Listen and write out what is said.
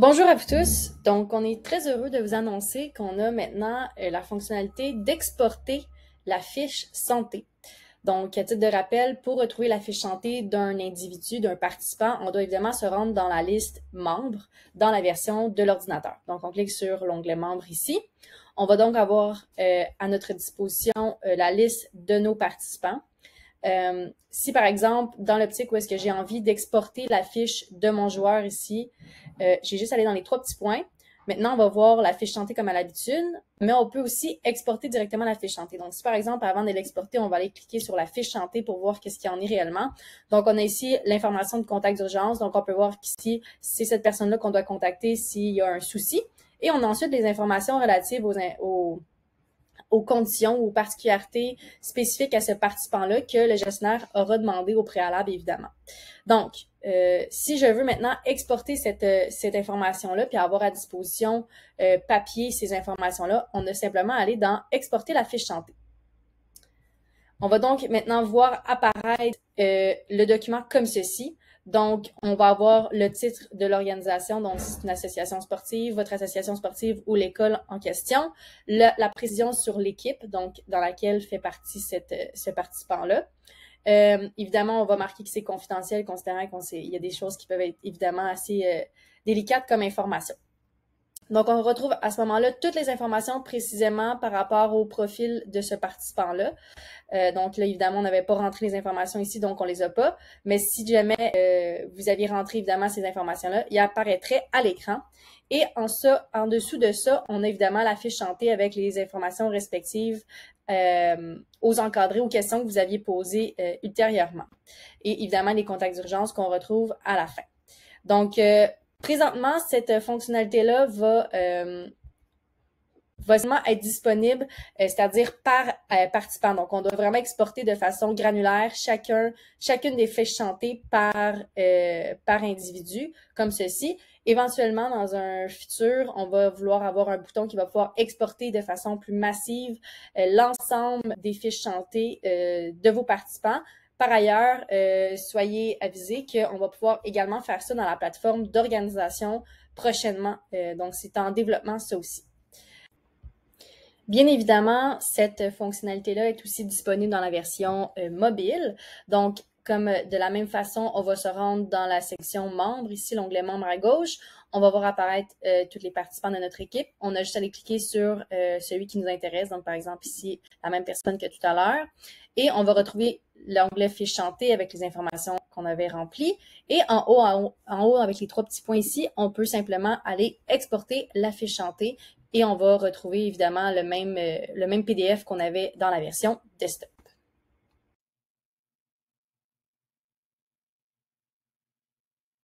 Bonjour à vous tous. Donc, on est très heureux de vous annoncer qu'on a maintenant la fonctionnalité d'exporter la fiche santé. Donc, à titre de rappel, pour retrouver la fiche santé d'un individu, d'un participant, on doit évidemment se rendre dans la liste membres dans la version de l'ordinateur. Donc, on clique sur l'onglet membres ici. On va donc avoir à notre disposition la liste de nos participants. Si par exemple, dans l'optique où est-ce que j'ai envie d'exporter la fiche de mon joueur ici, j'ai juste à aller dans les trois petits points. Maintenant, on va voir la fiche santé comme à l'habitude, mais on peut aussi exporter directement la fiche santé. Donc, si par exemple, avant de l'exporter, on va aller cliquer sur la fiche santé pour voir qu'est-ce qu'il y en est réellement. Donc, on a ici l'information de contact d'urgence. Donc, on peut voir qu'ici, c'est cette personne-là qu'on doit contacter s'il y a un souci. Et on a ensuite les informations relatives aux conditions ou aux particularités spécifiques à ce participant-là que le gestionnaire aura demandé au préalable, évidemment. Donc, si je veux maintenant exporter cette information-là puis avoir à disposition papier ces informations-là, on a simplement à aller dans « Exporter la fiche santé ». On va donc maintenant voir apparaître le document comme ceci. Donc, on va avoir le titre de l'organisation, donc c'est une association sportive, votre association sportive ou l'école en question, la précision sur l'équipe, donc dans laquelle fait partie ce participant-là. Évidemment, on va marquer que c'est confidentiel, considérant qu'il y a des choses qui peuvent être évidemment assez délicates comme information. Donc, on retrouve à ce moment-là toutes les informations précisément par rapport au profil de ce participant-là. Donc là, évidemment, on n'avait pas rentré les informations ici, donc on les a pas. Mais si jamais vous aviez rentré évidemment ces informations-là, il apparaîtrait à l'écran. Et en dessous de ça, on a évidemment la fiche santé avec les informations respectives aux encadrés, aux questions que vous aviez posées ultérieurement. Et évidemment, les contacts d'urgence qu'on retrouve à la fin. Donc, présentement, cette fonctionnalité-là va seulement être disponible, c'est-à-dire par participant. Donc, on doit vraiment exporter de façon granulaire chacune des fiches santé par individu, comme ceci. Éventuellement, dans un futur, on va vouloir avoir un bouton qui va pouvoir exporter de façon plus massive l'ensemble des fiches santé de vos participants. Par ailleurs, soyez avisés qu'on va pouvoir également faire ça dans la plateforme d'organisation prochainement. Donc, c'est en développement ça aussi. Bien évidemment, cette fonctionnalité-là est aussi disponible dans la version mobile. Donc, comme de la même façon, on va se rendre dans la section membres, ici l'onglet membres à gauche. On va voir apparaître tous les participants de notre équipe. On a juste à aller cliquer sur celui qui nous intéresse. Donc, par exemple, ici, la même personne que tout à l'heure. Et on va retrouver l'onglet fiche santé avec les informations qu'on avait remplies. Et en haut, avec les trois petits points ici, on peut simplement aller exporter la fiche santé et on va retrouver évidemment le même PDF qu'on avait dans la version desktop.